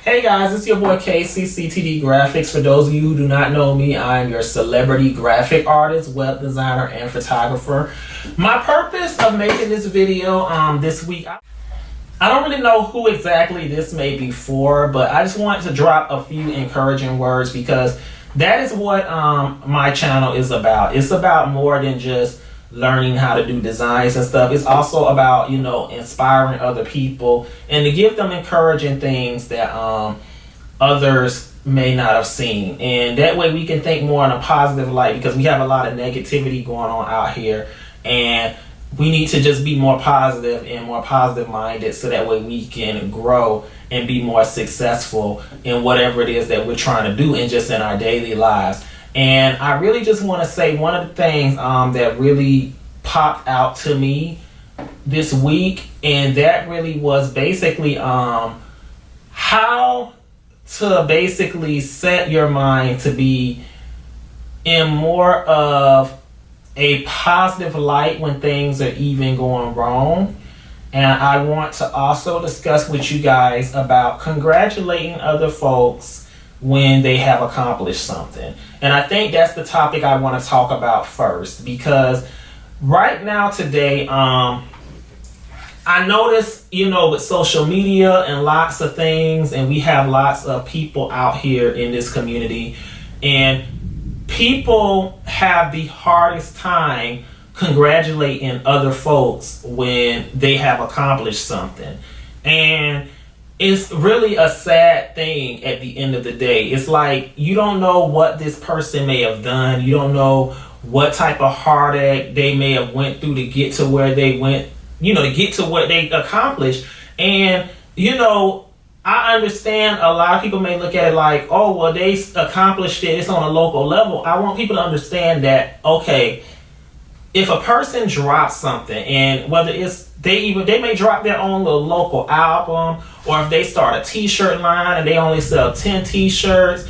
Hey guys, it's your boy Casey, Ctdgraphicx. For those of you who do not know me, I'm your celebrity graphic artist, web designer, and photographer. My purpose of making this video this week, I don't really know who exactly this may be for, but I just wanted to drop a few encouraging words because that is what my channel is about. It's about more than just learning how to do designs and stuff. It's also about, inspiring other people and to give them encouraging things that others may not have seen. And that way we can think more in a positive light, because we have a lot of negativity going on out here, and we need to just be more positive and more positive minded so that way we can grow and be more successful in whatever it is that we're trying to do and just in our daily lives. And I really just want to say one of the things that really popped out to me this week, and that really was basically how to basically set your mind to be in more of a positive light when things are even going wrong. And I want to also discuss with you guys about congratulating other folks when they have accomplished something. And I think that's the topic I want to talk about first, because right now today, I notice, with social media and lots of things, and we have lots of people out here in this community, and people have the hardest time congratulating other folks when they have accomplished something. And it's really a sad thing at the end of the day. It's like you don't know what this person may have done. You don't know what type of heartache they may have went through to get to where they went, to get to what they accomplished. And, I understand a lot of people may look at it like, oh, well, they accomplished it. It's on a local level. I want people to understand that, okay, if a person drops something, and whether it's they may drop their own little local album, or if they start a t-shirt line and they only sell 10 t-shirts,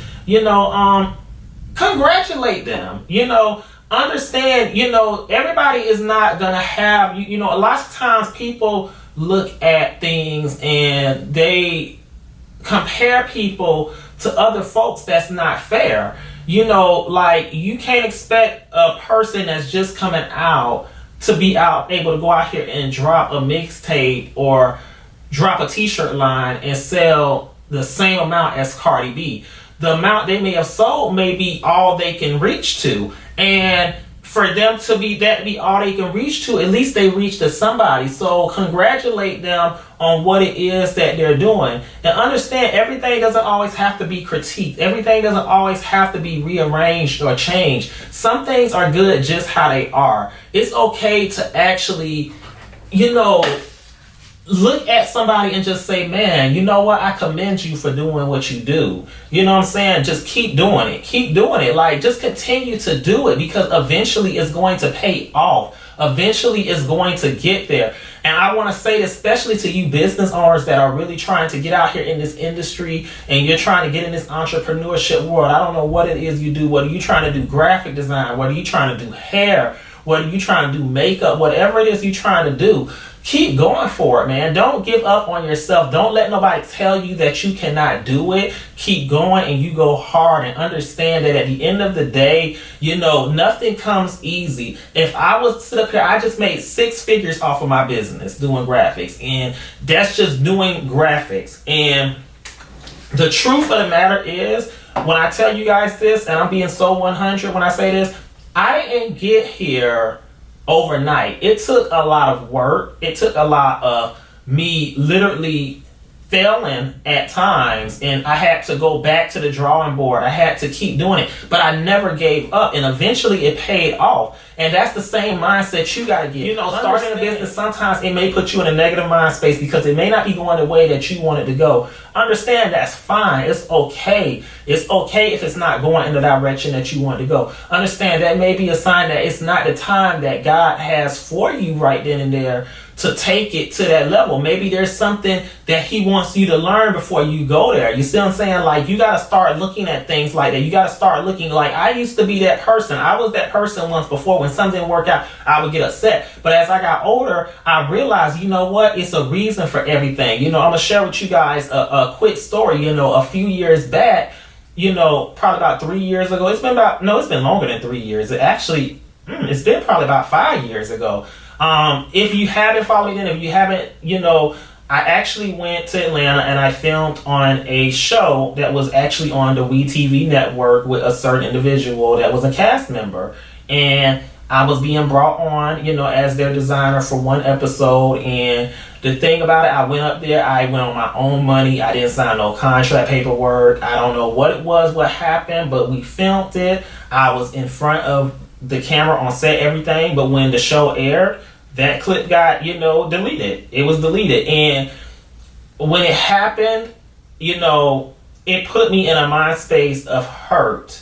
congratulate them. Understand, everybody is not gonna have, a lot of times people look at things and they compare people to other folks. That's not fair. Like, you can't expect a person that's just coming out to be able to go out here and drop a mixtape or drop a t-shirt line and sell the same amount as Cardi B. The amount they may have sold may be all they can reach to. And for them to be all they can reach to, at least they reach to somebody. So congratulate them on what it is that they're doing. And understand, everything doesn't always have to be critiqued. Everything doesn't always have to be rearranged or changed. Some things are good just how they are. It's okay to actually, look at somebody and just say, man, you know what? I commend you for doing what you do. You know what I'm saying? Just keep doing it. Keep doing it. Like, just continue to do it, because eventually it's going to pay off. Eventually it's going to get there. And I want to say, especially to you business owners that are really trying to get out here in this industry and you're trying to get in this entrepreneurship world. I don't know what it is you do. Whether you're trying to do graphic design, whether you're trying to do hair, whether you're trying to do makeup, whatever it is you're trying to do, keep going for it, man. Don't give up on yourself. Don't let nobody tell you that you cannot do it. Keep going, and you go hard, and understand that at the end of the day, nothing comes easy. If I was to sit up here, I just made 6 figures off of my business doing graphics, and that's just doing graphics. And the truth of the matter is, when I tell you guys this, and I'm being so 100 when I say this, I didn't get here overnight. It took a lot of work. It took a lot of me literally failing at times, and I had to go back to the drawing board. I had to keep doing it, but I never gave up, and eventually it paid off. And that's the same mindset you gotta get. Starting a business, sometimes it may put you in a negative mind space because it may not be going the way that you want it to go. Understand, that's fine. It's okay. It's okay if it's not going in the direction that you want to go. Understand, that may be a sign that it's not the time that God has for you right then and there to take it to that level. Maybe there's something that he wants you to learn before you go there. You see what I'm saying? Like, you got to start looking at things like that. You got to start looking like, I used to be that person. I was that person once before. When something didn't work out, I would get upset. But as I got older, I realized, you know what? It's a reason for everything. You know, I'm going to share with you guys a quick story. You know, a few years back, you know, probably about 3 years ago. It's been longer than 3 years. It's been probably about 5 years ago. If you haven't followed me then, if you haven't, you know, I actually went to Atlanta and I filmed on a show that was actually on the WeTV network with a certain individual that was a cast member. And I was being brought on, you know, as their designer for one episode. And the thing about it, I went up there, I went on my own money. I didn't sign no contract paperwork. I don't know what it was, what happened, but we filmed it. I was in front of the camera on set, everything. But when the show aired, that clip got, you know, deleted. It was deleted. And when it happened, you know, it put me in a mind space of hurt.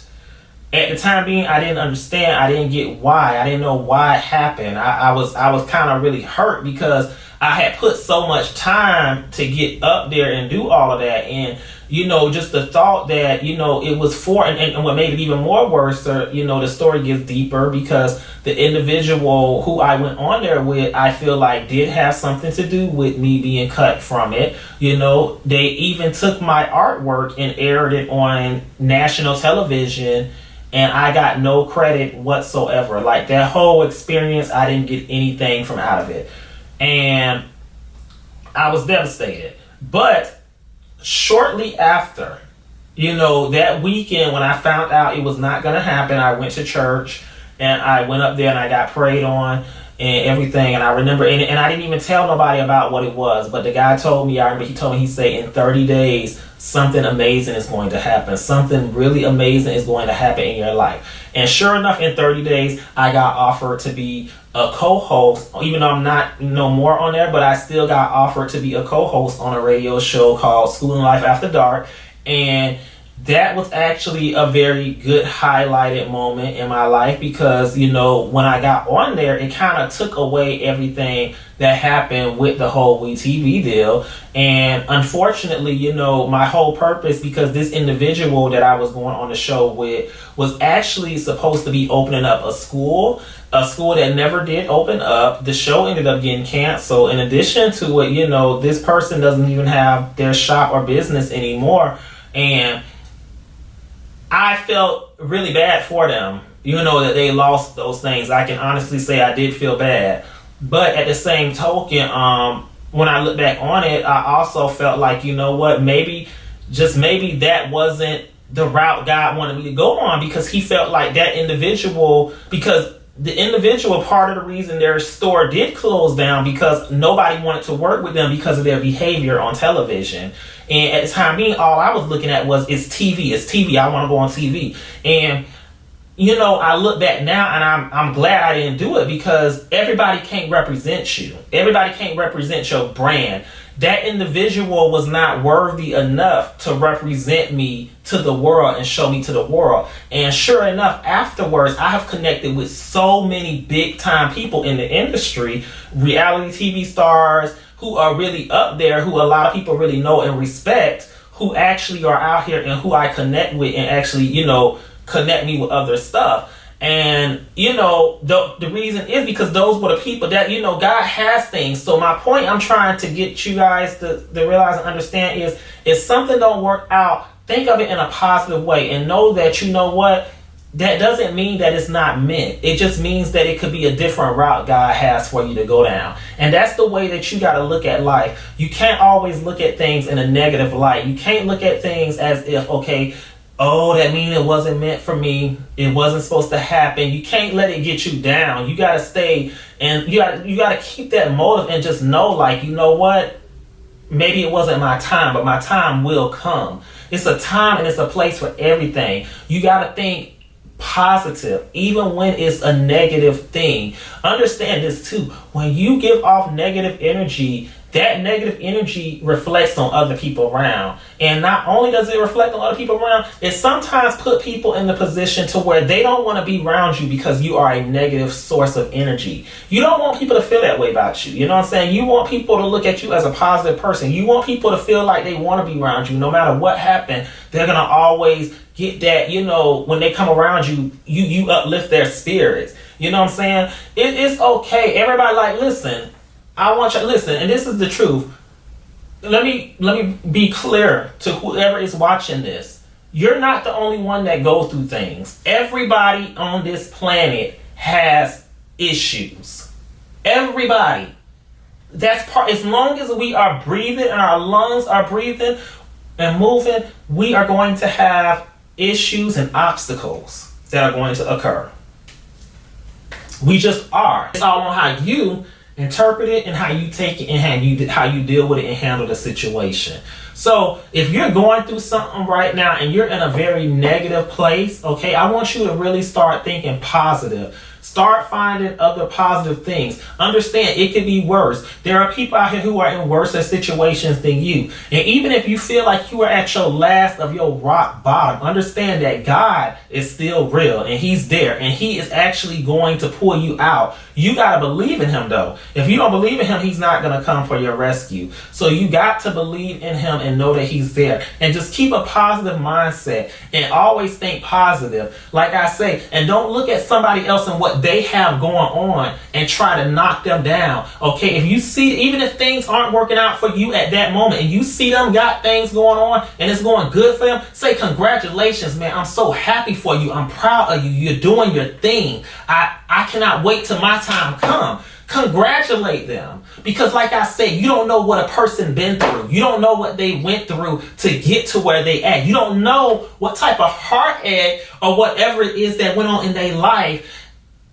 At the time being, I didn't understand. I didn't get why. I didn't know why it happened. I was kind of really hurt because I had put so much time to get up there and do all of that. And, you know, just the thought that, you know, it was for, and what made it even more worse, you know, the story gets deeper because the individual who I went on there with, I feel like did have something to do with me being cut from it. You know, they even took my artwork and aired it on national television, and I got no credit whatsoever. Like, that whole experience, I didn't get anything from out of it. And I was devastated. But shortly after, you know, that weekend when I found out it was not going to happen, I went to church and I went up there and I got prayed on and everything. And I remember, and I didn't even tell nobody about what it was, but the guy told me, I remember he told me, he said, in 30 days, something amazing is going to happen. Something really amazing is going to happen in your life. And sure enough, in 30 days, I got offered to be a co-host, even though I'm not no more on there, but I still got offered to be a co-host on a radio show called School and Life After Dark. And that was actually a very good highlighted moment in my life because, you know, when I got on there, it kind of took away everything that happened with the whole WeTV deal. And unfortunately, you know, my whole purpose, because this individual that I was going on the show with was actually supposed to be opening up a school that never did open up. The show ended up getting canceled. In addition to it, you know, this person doesn't even have their shop or business anymore. And I felt really bad for them, you know, that they lost those things. I can honestly say I did feel bad. But at the same token, when I look back on it, I also felt like, you know what, maybe that wasn't the route God wanted me to go on, because he felt like that individual, because the individual, part of the reason their store did close down because nobody wanted to work with them because of their behavior on television. And at the time being, all I was looking at was, it's TV, I want to go on TV. And, you know, I look back now and I'm glad I didn't do it, because everybody can't represent you. Everybody can't represent your brand. That individual was not worthy enough to represent me to the world and show me to the world. And sure enough, afterwards, I have connected with so many big time people in the industry, reality TV stars who are really up there, who a lot of people really know and respect, who actually are out here and who I connect with and actually, you know, connect me with other stuff. And, you know, the reason is because those were the people that, you know, God has things. So my point I'm trying to get you guys to realize and understand is, if something don't work out, think of it in a positive way and know that, you know what, that doesn't mean that it's not meant. It just means that it could be a different route God has for you to go down. And that's the way that you got to look at life. You can't always look at things in a negative light. You can't look at things as if, okay, oh, that means it wasn't meant for me. It wasn't supposed to happen. You can't let it get you down. You got to stay and you got to keep that motive and just know, like, you know what? Maybe it wasn't my time, but my time will come. It's a time and it's a place for everything. You got to think positive, even when it's a negative thing. Understand this too. When you give off negative energy, that negative energy reflects on other people around. And not only does it reflect on other people around, it sometimes put people in the position to where they don't want to be around you because you are a negative source of energy. You don't want people to feel that way about you. You know what I'm saying? You want people to look at you as a positive person. You want people to feel like they want to be around you. No matter what happened, they're going to always get that, when they come around you, you uplift their spirits. You know what I'm saying? It's okay. Everybody listen. I want you to listen, and this is the truth. Let me be clear to whoever is watching this. You're not the only one that goes through things. Everybody on this planet has issues. Everybody. That's part. As long as we are breathing and our lungs are breathing and moving, we are going to have issues and obstacles that are going to occur. We just are. It's all on how you interpret it and how you take it and how you deal with it and handle the situation. So if you're going through something right now and you're in a very negative place, okay, I want you to really start thinking positive. Start finding other positive things. Understand it could be worse. There are people out here who are in worse situations than you. And even if you feel like you are at your last of your rock bottom, understand that God is still real and he's there and he is actually going to pull you out. You got to believe in him though. If you don't believe in him, he's not going to come for your rescue. So you got to believe in him and know that he's there. And just keep a positive mindset and always think positive. Like I say, and don't look at somebody else and what they have going on and try to knock them down. Okay, if you see, even if things aren't working out for you at that moment and you see them got things going on and it's going good for them, say congratulations, man. I'm so happy for you. I'm proud of you. You're doing your thing. I cannot wait till my time come. Congratulate them. Because like I said, you don't know what a person been through. You don't know what they went through to get to where they at. You don't know what type of heartache or whatever it is that went on in their life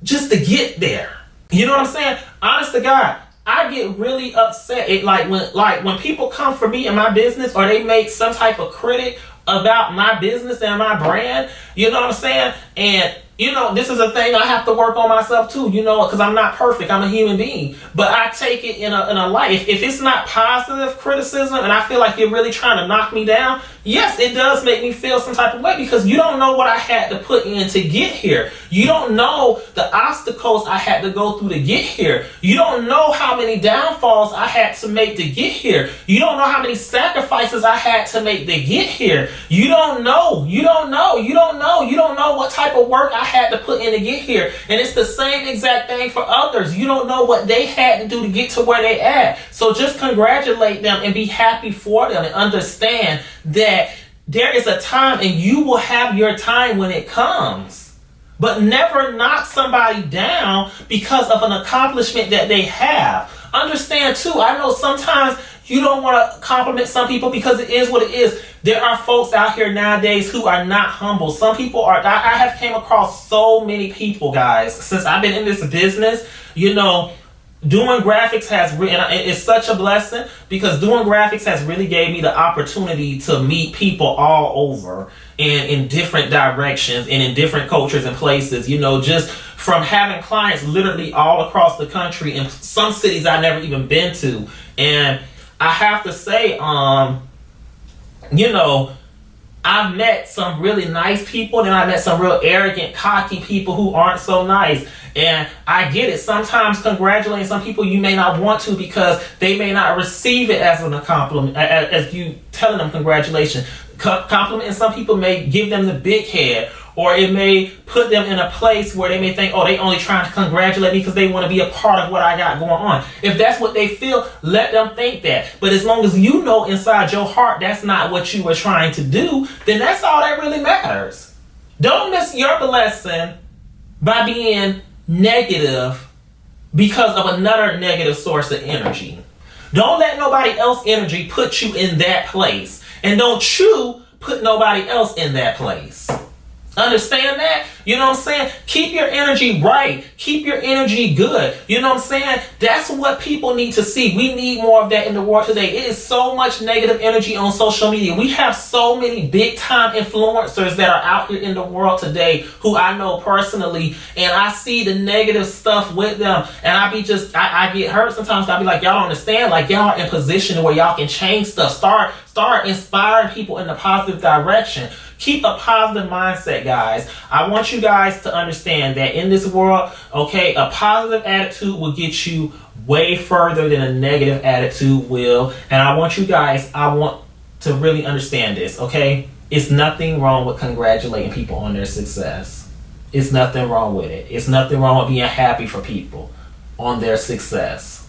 just to get there. You know what I'm saying? Honest to God, I get really upset. When people come for me in my business or they make some type of critic about my business and my brand, you know what I'm saying? And this is a thing I have to work on myself too, because I'm not perfect. I'm a human being. But I take it in a light. If it's not positive criticism and I feel like you're really trying to knock me down, yes, it does make me feel some type of way because you don't know what I had to put in to get here. You don't know the obstacles I had to go through to get here. You don't know how many downfalls I had to make to get here. You don't know how many sacrifices I had to make to get here. You don't know. You don't know what type of work I had to put in to get here. And it's the same exact thing for others. You don't know what they had to do to get to where they at. So just congratulate them and be happy for them and understand that there is a time and you will have your time when it comes. But never knock somebody down because of an accomplishment that they have. Understand too, I know sometimes you don't want to compliment some people because it is what it is. There are folks out here nowadays who are not humble. Some people are. I have came across so many people, guys, since I've been in this business. Doing graphics it's such a blessing because doing graphics has really gave me the opportunity to meet people all over and in different directions and in different cultures and places, just from having clients literally all across the country in some cities I've never even been to. And I have to say, I've met some really nice people, and I met some real arrogant, cocky people who aren't so nice. And I get it. Sometimes congratulating some people you may not want to because they may not receive it as a compliment, as you telling them congratulations. Complimenting some people may give them the big head, or it may put them in a place where they may think, oh, they only trying to congratulate me because they want to be a part of what I got going on. If that's what they feel, let them think that. But as long as you know inside your heart that's not what you were trying to do, then that's all that really matters. Don't miss your blessing by being negative because of another negative source of energy. Don't let nobody else's energy put you in that place. And don't you put nobody else in that place. Understand that? You know what I'm saying? Keep your energy right. Keep your energy good. You know what I'm saying? That's what people need to see. We need more of that in the world today. It is so much negative energy on social media. We have so many big time influencers that are out here in the world today who I know personally, and I see the negative stuff with them, and I get hurt sometimes. I be like, y'all don't understand. Like, y'all are in position where y'all can change stuff. Start inspiring people in the positive direction. Keep a positive mindset, guys. I want you guys to understand that in this world, okay, a positive attitude will get you way further than a negative attitude will. And I want to really understand this, okay? It's nothing wrong with congratulating people on their success. It's nothing wrong with it. It's nothing wrong with being happy for people on their success.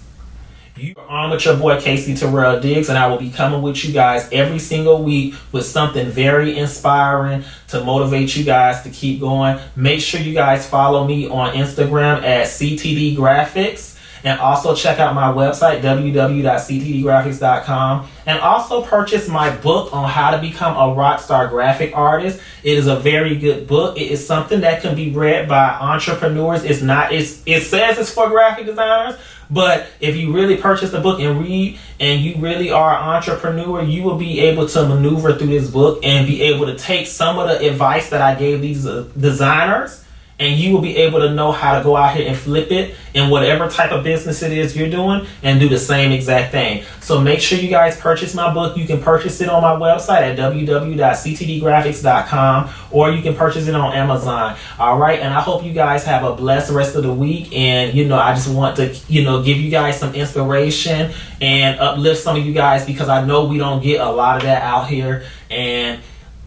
You are on with your boy Ctdgraphicx, and I will be coming with you guys every single week with something very inspiring to motivate you guys to keep going. Make sure you guys follow me on Instagram at Ctdgraphicx, and also check out my website www.ctdgraphicx.com, and also purchase my book on how to become a rock star graphic artist. It is a very good book. It is something that can be read by entrepreneurs. It says it's for graphic designers. But if you really purchase the book and read, and you really are an entrepreneur, you will be able to maneuver through this book and be able to take some of the advice that I gave these designers, and you will be able to know how to go out here and flip it in whatever type of business it is you're doing and do the same exact thing. So make sure you guys purchase my book. You can purchase it on my website at www.ctdgraphicx.com, or you can purchase it on Amazon. All right. And I hope you guys have a blessed rest of the week. And, I just want to, give you guys some inspiration and uplift some of you guys, because I know we don't get a lot of that out here. And,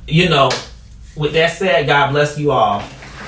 with that said, God bless you all.